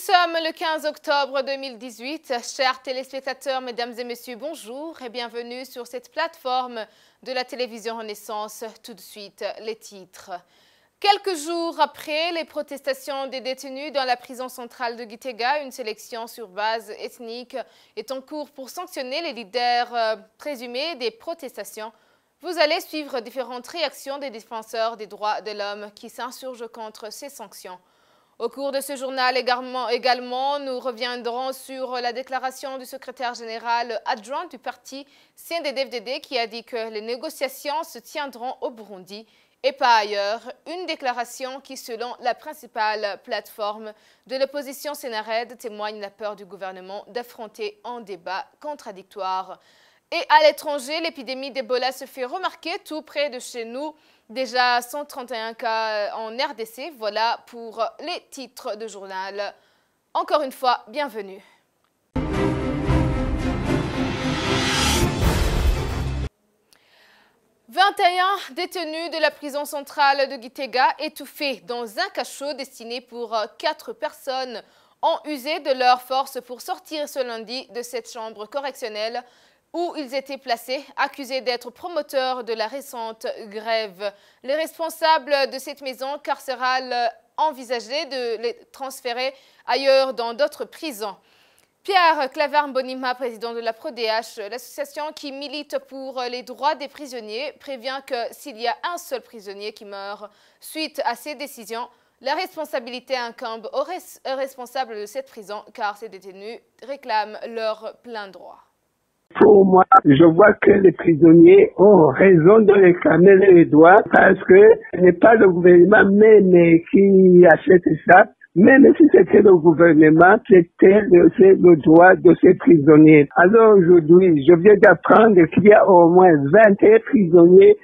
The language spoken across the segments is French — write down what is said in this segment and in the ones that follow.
sommes le 15 octobre 2018. Chers téléspectateurs, mesdames et messieurs, bonjour et bienvenue sur cette plateforme de la télévision Renaissance. Tout de suite, les titres. Quelques jours après les protestations des détenus dans la prison centrale de Gitega, une sélection sur base ethnique est en cours pour sanctionner les leaders présumés des protestations. Vous allez suivre différentes réactions des défenseurs des droits de l'homme qui s'insurgent contre ces sanctions. Au cours de ce journal également, nous reviendrons sur la déclaration du secrétaire général adjoint du parti CNDD-FDD qui a dit que les négociations se tiendront au Burundi et pas ailleurs. Une déclaration qui, selon la principale plateforme de l'opposition Sénarède, témoigne la peur du gouvernement d'affronter un débat contradictoire. Et à l'étranger, l'épidémie d'Ebola se fait remarquer tout près de chez nous. Déjà 131 cas en RDC. Voilà pour les titres de journal. Encore une fois, bienvenue. « 21 détenus de la prison centrale de Gitega étouffés dans un cachot destiné pour 4 personnes ont usé de leur force pour sortir ce lundi de cette chambre correctionnelle où ils étaient placés, accusés d'être promoteurs de la récente grève. Les responsables de cette maison carcérale envisageaient de les transférer ailleurs dans d'autres prisons. Pierre Claverme-Bonima, président de la PRODH, l'association qui milite pour les droits des prisonniers, prévient que s'il y a un seul prisonnier qui meurt suite à ces décisions, la responsabilité incombe aux responsables de cette prison car ces détenus réclament leur plein droit. Pour moi, je vois que les prisonniers ont raison de réclamer les droits parce que ce n'est pas le gouvernement même qui achète ça. Même si c'était le gouvernement, c'était le droit de ces prisonniers. Alors aujourd'hui, je viens d'apprendre qu'il y a au moins 21 prisonniers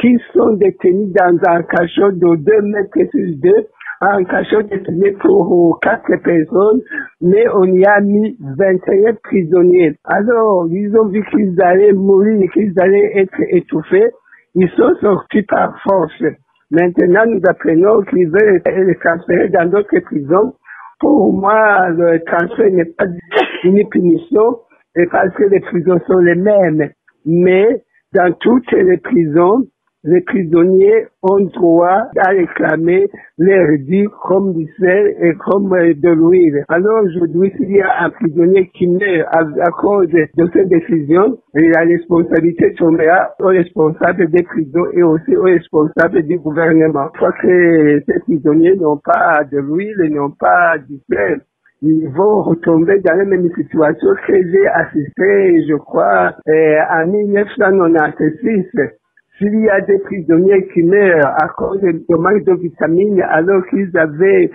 qui sont détenus dans un cachot de 2 mètres sur 2. Un cachot destiné pour 4 personnes, mais on y a mis 21 prisonniers. Alors, ils ont vu qu'ils allaient mourir, qu'ils allaient être étouffés. Ils sont sortis par force. Maintenant, nous apprenons qu'ils veulent les transférer dans d'autres prisons. Pour moi, le transfert n'est pas une punition, et parce que les prisons sont les mêmes. Mais, dans toutes les prisons, les prisonniers ont droit à réclamer leurs dits comme du sel et comme de l'huile. Alors aujourd'hui, s'il y a un prisonnier qui meurt à cause de cette décision, la responsabilité tombera aux responsables des prisons et aussi aux responsables du gouvernement. Je crois que ces prisonniers n'ont pas de l'huile, n'ont pas du sel. Ils vont retomber dans la même situation que j'ai assisté, je crois, en 1996. S'il y a des prisonniers qui meurent à cause de manque de vitamines alors qu'ils avaient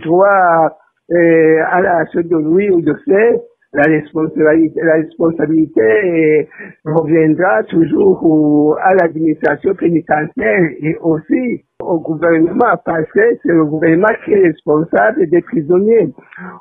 droit à l'achat de l'huile ou de sel, la responsabilité reviendra toujours à l'administration pénitentiaire et aussi au gouvernement parce que c'est le gouvernement qui est responsable des prisonniers.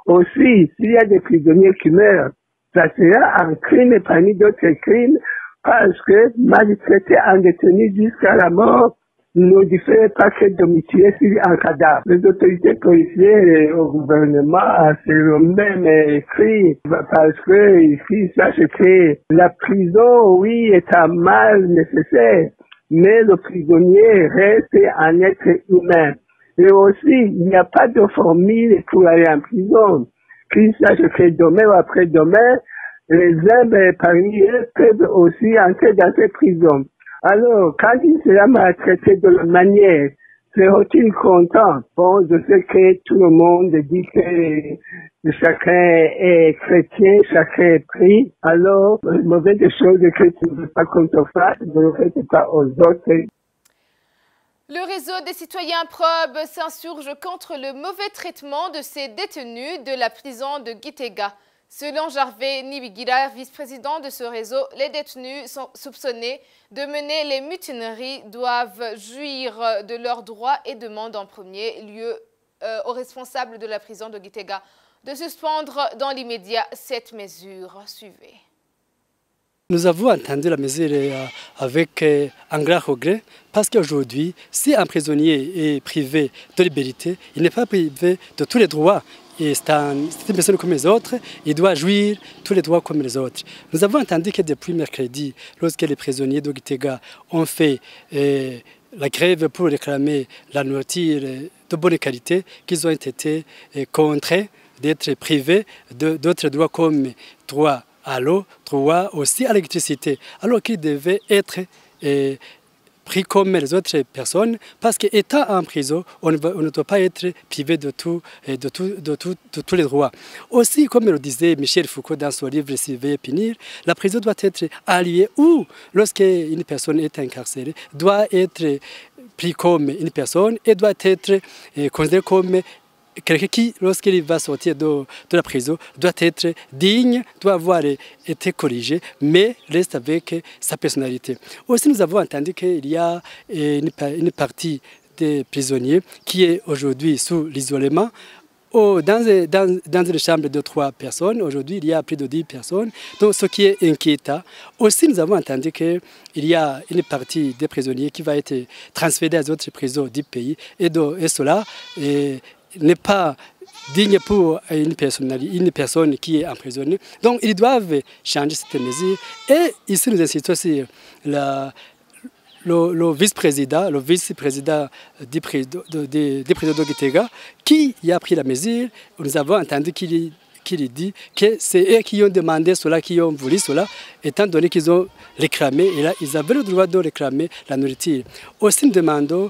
Aussi, s'il y a des prisonniers qui meurent, ça sera un crime parmi d'autres crimes. Parce que maltraiter un détenu jusqu'à la mort ne diffère pas que de mutilé sur un cadavre. Les autorités policières au gouvernement, c'est le même cri parce que ici, sachez que la prison, oui, est un mal nécessaire, mais le prisonnier reste un être humain. Et aussi, il n'y a pas de formule pour aller en prison. Qu'ils sachent que demain ou après-demain, les hommes parmi eux peuvent aussi entrer dans ces prisons. Alors, quand il sera maltraité de la manière, sera-t-il content? Bon, je sais que tout le monde dit que chacun est chrétien, chacun est pris. Alors, mauvaise chose que tu ne veux pas qu'on te fasse, ne le fais pas aux autres. Le réseau des citoyens probes s'insurge contre le mauvais traitement de ces détenus de la prison de Gitega. Selon Gervais Nibigira, vice-président de ce réseau, les détenus sont soupçonnés de mener les mutineries, doivent jouir de leurs droits et demandent en premier lieu aux responsables de la prison de Gitega de suspendre dans l'immédiat cette mesure. Suivez. Nous avons entendu la mesure avec un grand regret parce qu'aujourd'hui, si un prisonnier est privé de liberté, il n'est pas privé de tous les droits. c'est une personne comme les autres, il doit jouir tous les droits comme les autres. Nous avons entendu que depuis mercredi, lorsque les prisonniers de Gitega ont fait la grève pour réclamer la nourriture de bonne qualité, qu'ils ont été contraints d'être privés d'autres droits comme droit à l'eau, droit aussi à l'électricité, alors qu'ils devaient être pris comme les autres personnes, parce qu'étant en prison, on ne doit pas être privé de tous les droits. Aussi, comme le disait Michel Foucault dans son livre « Surveiller et punir », la prison doit être alliée ou, lorsqu'une personne est incarcérée, doit être pris comme une personne et doit être considérée comme quelqu'un qui, lorsqu'il va sortir de la prison, doit être digne, doit avoir été corrigé, mais reste avec sa personnalité. Aussi, nous avons entendu qu'il y a une partie des prisonniers qui est aujourd'hui sous l'isolement. Dans une chambre de 3 personnes, aujourd'hui il y a plus de 10 personnes, donc ce qui est inquiétant. Aussi, nous avons entendu qu'il y a une partie des prisonniers qui va être transférée à d'autres prisons du pays, et cela n'est pas digne pour une personne qui est emprisonnée. Donc, ils doivent changer cette mesure. Et ici, nous insistons sur le vice-président du président de Gitega, qui a pris la mesure. Nous avons entendu qu'il dit que c'est eux qui ont demandé cela, qui ont voulu cela, étant donné qu'ils ont réclamé, et là, ils avaient le droit de réclamer la nourriture. Aussi, nous demandons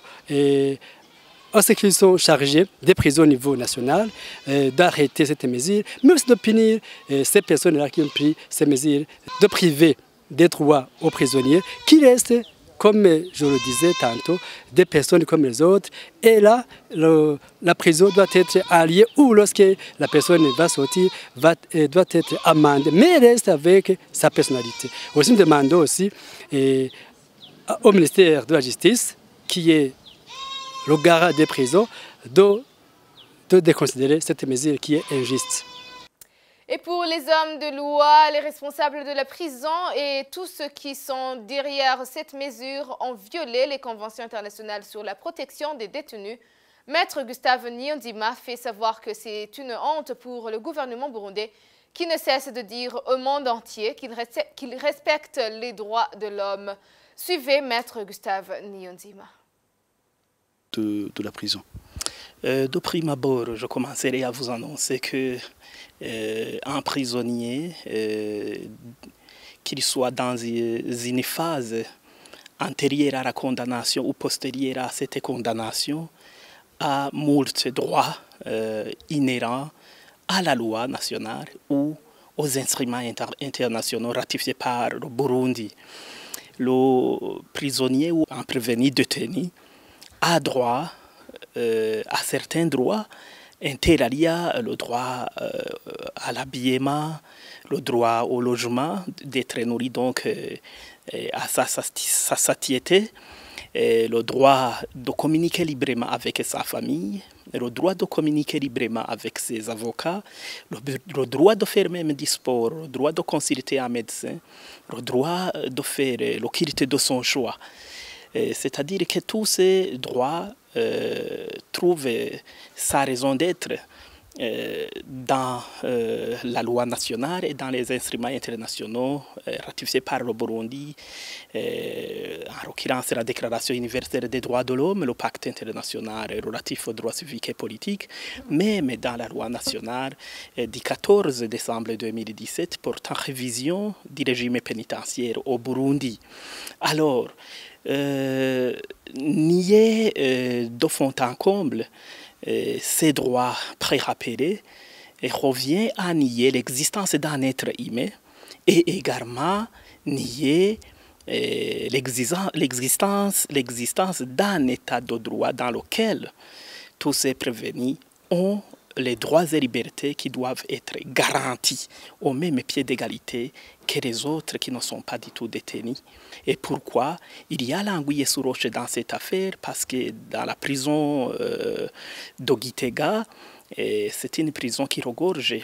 à ceux qui sont chargés des prisons au niveau national d'arrêter cette mesure, mais aussi de punir ces personnes-là qui ont pris ces mesures, de priver des droits aux prisonniers, qui restent, comme je le disais tantôt, des personnes comme les autres. Et là, la prison doit être alliée, ou lorsque la personne va sortir, doit être amendée, mais reste avec sa personnalité. Aussi, nous demandons aussi au ministère de la Justice, qui est le garant des prisons, de déconsidérer cette mesure qui est injuste. Et pour les hommes de loi, les responsables de la prison et tous ceux qui sont derrière cette mesure ont violé les conventions internationales sur la protection des détenus. Maître Gustave Niyonzima fait savoir que c'est une honte pour le gouvernement burundais qui ne cesse de dire au monde entier qu'il respecte les droits de l'homme. Suivez Maître Gustave Niyonzima. De la prison. De prime abord, je commencerai à vous annoncer que un prisonnier, qu'il soit dans une phase antérieure à la condamnation ou postérieure à cette condamnation, a moult droits inhérents à la loi nationale ou aux instruments internationaux ratifiés par le Burundi. Le prisonnier ou un prévenu détenu a droit à certains droits, inter alia le droit à l'habillement, le droit au logement, d'être nourri donc à sa satiété, le droit de communiquer librement avec sa famille, le droit de communiquer librement avec ses avocats, le droit de faire même du sport, le droit de consulter un médecin, le droit de faire le culte de son choix. C'est-à-dire que tous ces droits trouvent sa raison d'être dans la loi nationale et dans les instruments internationaux ratifiés par le Burundi, en l'occurrence la Déclaration universelle des droits de l'homme, le pacte international relatif aux droits civiques et politiques, même dans la loi nationale du 14 décembre 2017 portant révision du régime pénitentiaire au Burundi. Alors, nier de fond en comble ces droits pré-rappelés revient à nier l'existence d'un être humain et également nier l'existence d'un état de droit dans lequel tous ces prévenus ont les droits et libertés qui doivent être garantis au même pied d'égalité que les autres qui ne sont pas du tout détenus. Et pourquoi il y a l'anguille sous roche dans cette affaire? Parce que dans la prison de Gitega, c'est une prison qui regorge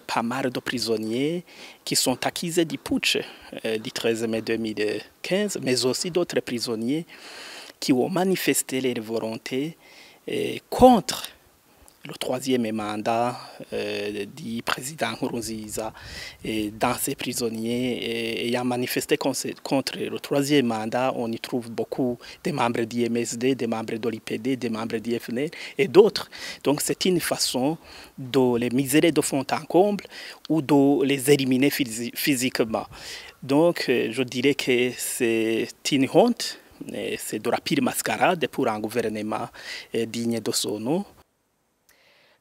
pas mal de prisonniers qui sont accusés du putsch du 13 mai 2015, mais aussi d'autres prisonniers qui ont manifesté leur volonté contre le troisième mandat du président Nkurunziza dans ces prisonniers ayant manifesté contre le troisième mandat. On y trouve beaucoup des membres du MSD, des membres de l'IPD, des membres du FNL et d'autres. Donc c'est une façon de les miser de fond en comble ou de les éliminer physiquement. Donc je dirais que c'est une honte, c'est de la pire mascarade pour un gouvernement digne de son nom.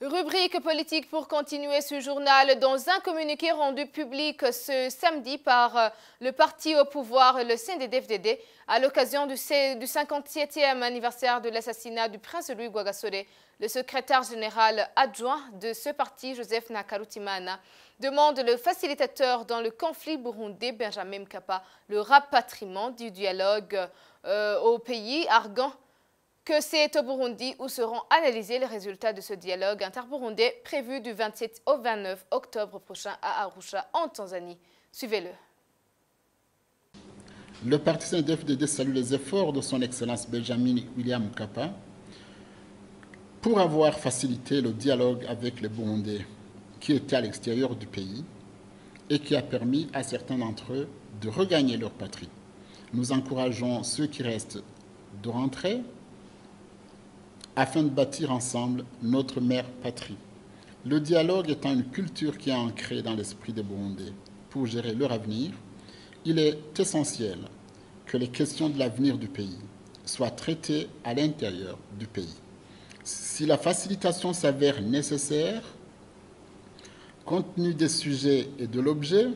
Rubrique politique pour continuer ce journal. Dans un communiqué rendu public ce samedi par le parti au pouvoir, le CNDD-FDD, à l'occasion du 57e anniversaire de l'assassinat du prince Louis Rwagasore, le secrétaire général adjoint de ce parti, Joseph Nakarutimana, demande le facilitateur dans le conflit burundais, Benjamin Mkapa, le rapatriement du dialogue au pays, arguant que c'est au Burundi où seront analysés les résultats de ce dialogue interburundais prévu du 27 au 29 octobre prochain à Arusha, en Tanzanie. Suivez-le. Le parti CNDD-FDD salue les efforts de son Excellence Benjamin William Mkapa pour avoir facilité le dialogue avec les Burundais qui étaient à l'extérieur du pays et qui a permis à certains d'entre eux de regagner leur patrie. Nous encourageons ceux qui restent de rentrer afin de bâtir ensemble notre mère patrie. Le dialogue étant une culture qui est ancrée dans l'esprit des Burundais pour gérer leur avenir, il est essentiel que les questions de l'avenir du pays soient traitées à l'intérieur du pays. Si la facilitation s'avère nécessaire, compte tenu des sujets et de l'objet,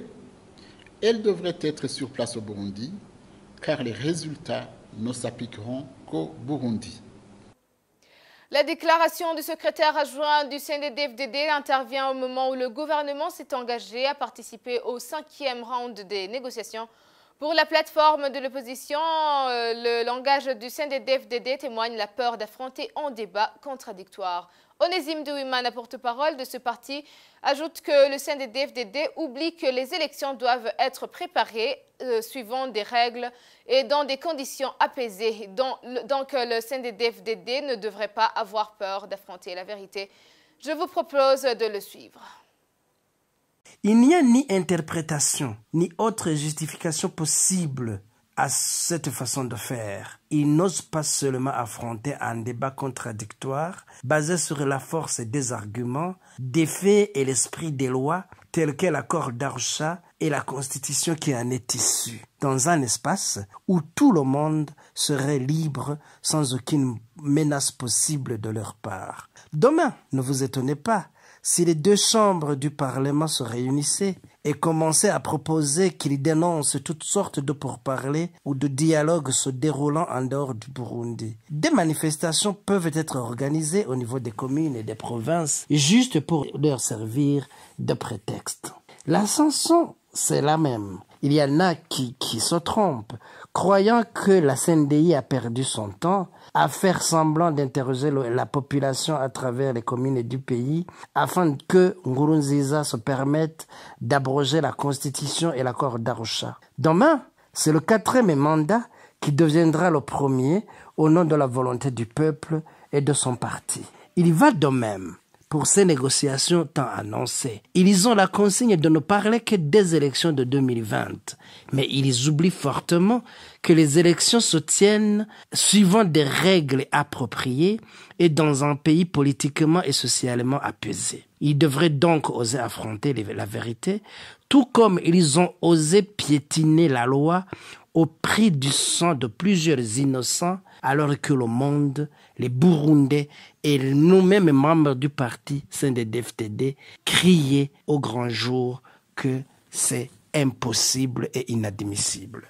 elle devrait être sur place au Burundi, car les résultats ne s'appliqueront qu'au Burundi. La déclaration du secrétaire adjoint du CNDD-FDD intervient au moment où le gouvernement s'est engagé à participer au 5e round des négociations. Pour la plateforme de l'opposition, le langage du CNDD-FDD témoigne la peur d'affronter un débat contradictoire. Onésime Douimana, porte-parole de ce parti, ajoute que le CNDD-FDD oublie que les élections doivent être préparées suivant des règles et dans des conditions apaisées. Donc le CNDD-FDD ne devrait pas avoir peur d'affronter la vérité. Je vous propose de le suivre. Il n'y a ni interprétation, ni autre justification possible à cette façon de faire. Ils n'osent pas seulement affronter un débat contradictoire basé sur la force des arguments, des faits et l'esprit des lois tels que l'accord d'Arusha et la constitution qui en est issue, dans un espace où tout le monde serait libre sans aucune menace possible de leur part. Demain, ne vous étonnez pas, si les deux chambres du Parlement se réunissaient et commençaient à proposer qu'ils dénoncent toutes sortes de pourparlers ou de dialogues se déroulant en dehors du Burundi. Des manifestations peuvent être organisées au niveau des communes et des provinces juste pour leur servir de prétexte. La chanson, c'est la même. Il y en a qui se trompent, croyant que la CNDI a perdu son temps à faire semblant d'interroger la population à travers les communes du pays afin que Nkurunziza se permette d'abroger la Constitution et l'accord d'Arusha. Demain, c'est le 4e mandat qui deviendra le premier au nom de la volonté du peuple et de son parti. Il va de même pour ces négociations tant annoncées. Ils ont la consigne de ne parler que des élections de 2020. Mais ils oublient fortement que les élections se tiennent suivant des règles appropriées et dans un pays politiquement et socialement apaisé. Ils devraient donc oser affronter la vérité, tout comme ils ont osé piétiner la loi au prix du sang de plusieurs innocents, alors que le monde, les Burundais et nous-mêmes membres du parti CNDD-FDD criaient au grand jour que c'est impossible et inadmissible.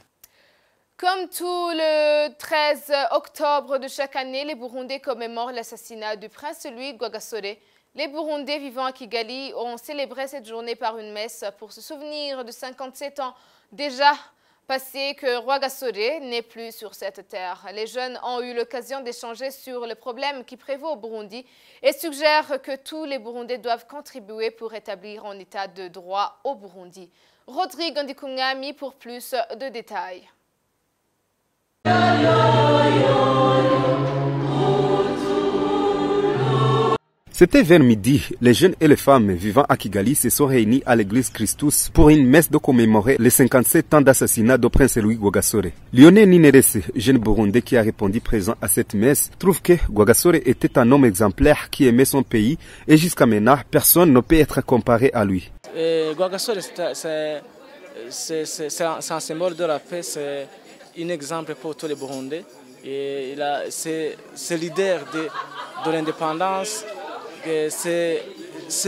Comme tout le 13 octobre de chaque année, les Burundais commémorent l'assassinat du prince Louis Rwagasore. Les Burundais vivant à Kigali ont célébré cette journée par une messe pour se souvenir de 57 ans déjà passé que Rwagasore n'est plus sur cette terre. Les jeunes ont eu l'occasion d'échanger sur le problème qui prévaut au Burundi et suggèrent que tous les Burundais doivent contribuer pour établir un état de droit au Burundi. Rodrigue Ndikungami pour plus de détails. C'était vers midi. Les jeunes et les femmes vivant à Kigali se sont réunis à l'église Christus pour une messe de commémorer les 57 ans d'assassinat de Prince Louis Rwagasore. Lionel Ninerese, jeune burundais qui a répondu présent à cette messe, trouve que Rwagasore était un homme exemplaire qui aimait son pays et jusqu'à maintenant, personne ne peut être comparé à lui. Rwagasore, c'est un symbole de la paix, c'est un exemple pour tous les Burundais. C'est leader de l'indépendance. C'est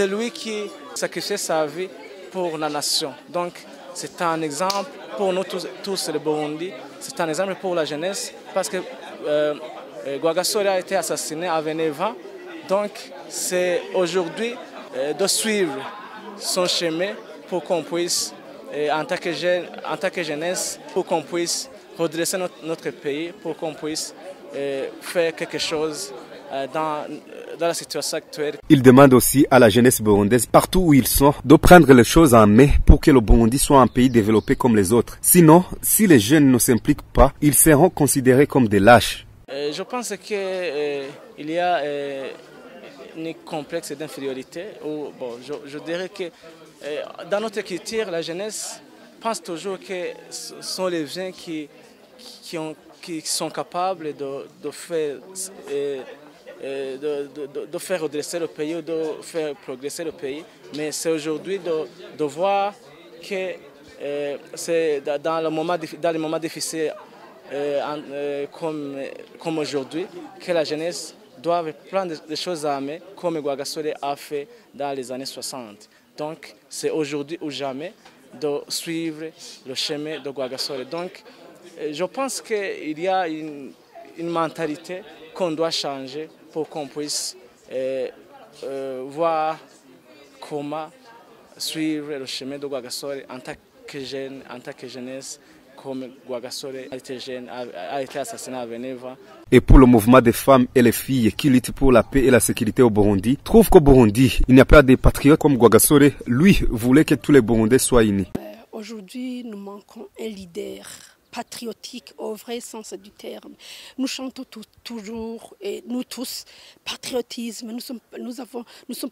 lui qui sacrifiait sa vie pour la nation. Donc c'est un exemple pour nous tous les Burundis, c'est un exemple pour la jeunesse parce que Rwagasore a été assassiné à 29 ans. Donc c'est aujourd'hui de suivre son chemin pour qu'on puisse, en tant que jeunesse, pour qu'on puisse redresser notre pays, pour qu'on puisse faire quelque chose dans la situation actuelle. Il demande aussi à la jeunesse burundaise, partout où ils sont, de prendre les choses en main pour que le Burundi soit un pays développé comme les autres. Sinon, si les jeunes ne s'impliquent pas, ils seront considérés comme des lâches. Je pense qu'il y a un complexe d'infériorité. Je dirais que dans notre culture, la jeunesse pense toujours que ce sont les jeunes qui sont capables de faire redresser le pays ou de faire progresser le pays. Mais c'est aujourd'hui de voir que c'est dans les moments difficiles comme aujourd'hui que la jeunesse doit prendre des choses à main comme Rwagasore a fait dans les années 60. Donc c'est aujourd'hui ou jamais de suivre le chemin de Rwagasore. Donc je pense qu'il y a une mentalité qu'on doit changer pour qu'on puisse voir comment suivre le chemin de Rwagasore en tant que jeune, en tant que jeunesse, comme Rwagasore a été assassiné à 29 ans. Et pour le mouvement des femmes et les filles qui luttent pour la paix et la sécurité au Burundi, trouve qu'au Burundi, il n'y a pas de patriotes comme Rwagasore. Lui voulait que tous les Burundais soient unis. Aujourd'hui, nous manquons un leader patriotique au vrai sens du terme. Nous chantons toujours, et nous tous, patriotisme, nous sommes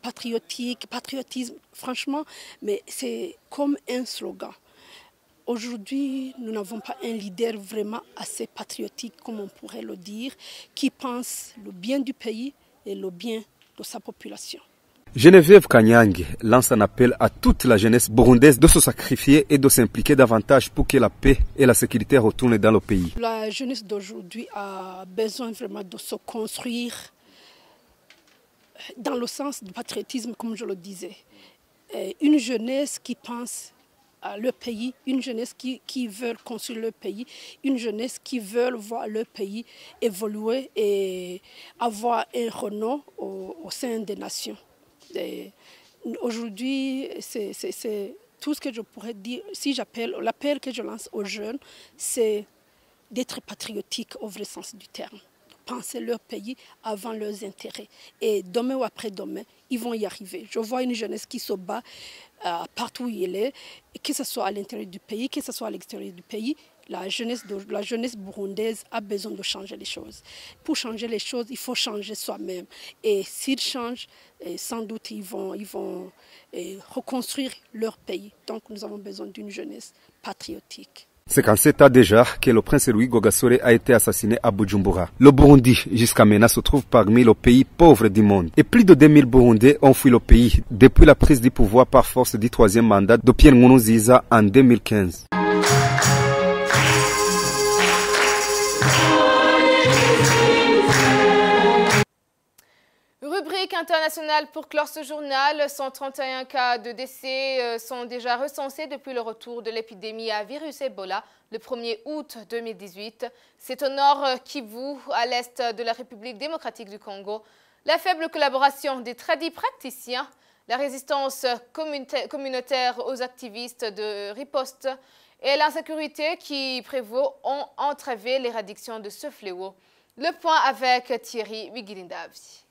patriotiques, patriotisme, franchement, mais c'est comme un slogan. Aujourd'hui, nous n'avons pas un leader vraiment assez patriotique, comme on pourrait le dire, qui pense le bien du pays et le bien de sa population. Geneviève Kanyange lance un appel à toute la jeunesse burundaise de se sacrifier et de s'impliquer davantage pour que la paix et la sécurité retournent dans le pays. La jeunesse d'aujourd'hui a besoin vraiment de se construire dans le sens du patriotisme, comme je le disais. Une jeunesse qui pense à le pays, une jeunesse qui veut construire le pays, une jeunesse qui veut voir le pays évoluer et avoir un renom au sein des nations. Aujourd'hui, c'est tout ce que je pourrais dire. Si l'appel que je lance aux jeunes, c'est d'être patriotique au vrai sens du terme. Penser leur pays avant leurs intérêts. Et demain ou après-demain, ils vont y arriver. Je vois une jeunesse qui se bat partout où elle est, que ce soit à l'intérieur du pays, que ce soit à l'extérieur du pays. La jeunesse burundaise a besoin de changer les choses. Pour changer les choses, il faut changer soi-même. Et s'ils changent, sans doute, ils vont reconstruire leur pays. Donc nous avons besoin d'une jeunesse patriotique. 57 ans déjà que le prince Louis Rwagasore a été assassiné à Bujumbura. Le Burundi, jusqu'à maintenant, se trouve parmi les pays pauvres du monde. Et plus de 2000 Burundais ont fui le pays depuis la prise du pouvoir par force du troisième mandat de Pierre Nkurunziza en 2015. Rubrique internationale pour clore ce journal. 131 cas de décès sont déjà recensés depuis le retour de l'épidémie à virus Ebola le 1er août 2018. C'est au nord Kivu, à l'est de la République démocratique du Congo. La faible collaboration des tradis praticiens, la résistance communautaire aux activistes de riposte et l'insécurité qui prévaut ont entravé l'éradiction de ce fléau. Le point avec Thierry Wigilindavi.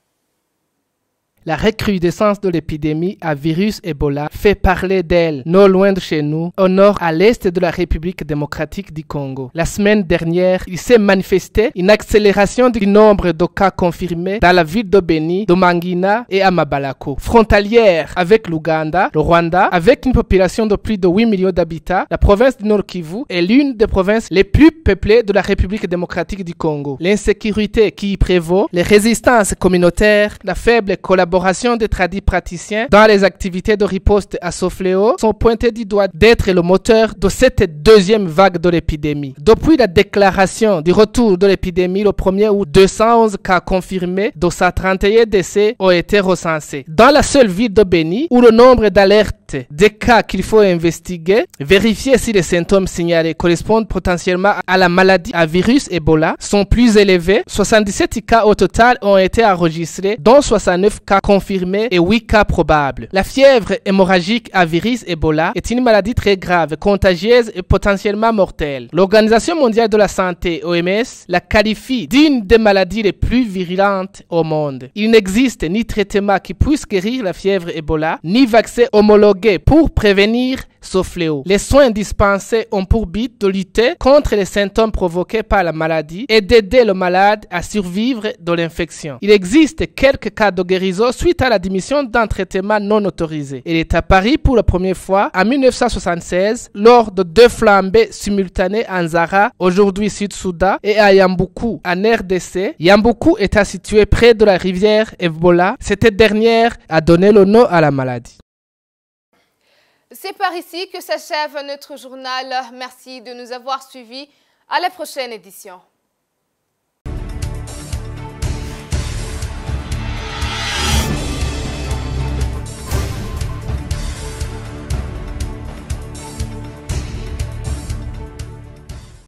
La recrudescence de l'épidémie à virus Ebola fait parler d'elle, non loin de chez nous, au nord à l'est de la République démocratique du Congo. La semaine dernière, il s'est manifesté une accélération du nombre de cas confirmés dans la ville de Beni, de Mangina et à Mabalako. Frontalière avec l'Ouganda, le Rwanda, avec une population de plus de 8 millions d'habitants, la province du Nord Kivu est l'une des provinces les plus peuplées de la République démocratique du Congo. L'insécurité qui y prévaut, les résistances communautaires, la faible collaboration des tradis praticiens dans les activités de riposte à ce fléau sont pointés du doigt d'être le moteur de cette deuxième vague de l'épidémie. Depuis la déclaration du retour de l'épidémie le 1er août, 211 cas confirmés, dont 131 décès ont été recensés. Dans la seule ville de Beni, où le nombre d'alertes des cas qu'il faut investiguer, vérifier si les symptômes signalés correspondent potentiellement à la maladie à virus Ebola, sont plus élevés. 77 cas au total ont été enregistrés, dont 69 cas confirmés et 8 cas probables. La fièvre hémorragique à virus Ebola est une maladie très grave, contagieuse et potentiellement mortelle. L'Organisation mondiale de la santé, OMS, la qualifie d'une des maladies les plus virulentes au monde. Il n'existe ni traitement qui puisse guérir la fièvre Ebola, ni vaccin homologué pour prévenir ce fléau. Les soins dispensés ont pour but de lutter contre les symptômes provoqués par la maladie et d'aider le malade à survivre de l'infection. Il existe quelques cas de guérison suite à la démission d'un traitement non autorisé. Il est apparu pour la première fois en 1976 lors de 2 flambées simultanées en Zara, aujourd'hui Sud-Soudan, et à Yamboukou, en RDC. Yamboukou est situé près de la rivière Ebola. Cette dernière a donné le nom à la maladie. C'est par ici que s'achève notre journal. Merci de nous avoir suivis. À la prochaine édition.